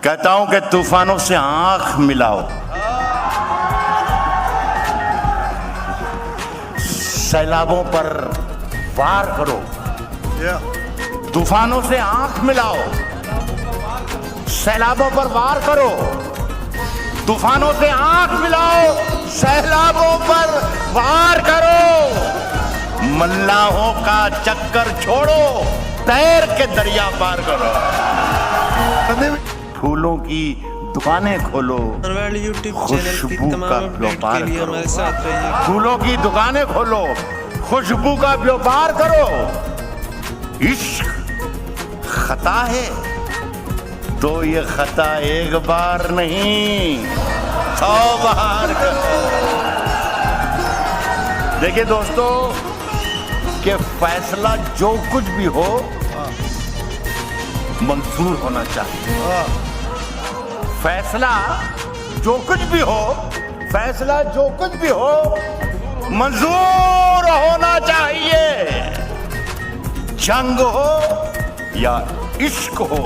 कहता हूं कि तूफानों से आंख मिलाओ, सैलाबों पर वार करो। तूफानों से आंख मिलाओ, सैलाबों पर वार करो। तूफानों से आंख मिलाओ, सैलाबों पर वार करो। मल्लाहों का चक्कर छोड़ो, तैर के दरिया पार करो। फूलों की दुकानें खोलो, खुशबू का व्यापार करो। फूलों की दुकानें खोलो, खुशबू का व्यापार करो। इश्क खता है तो ये खता एक बार नहीं 100 बार करो। देखिए दोस्तों कि फैसला जो कुछ भी हो मंजूर होना चाहिए। फैसला जो कुछ भी हो, फैसला जो कुछ भी हो मंजूर होना चाहिए। जंग हो या इश्क हो,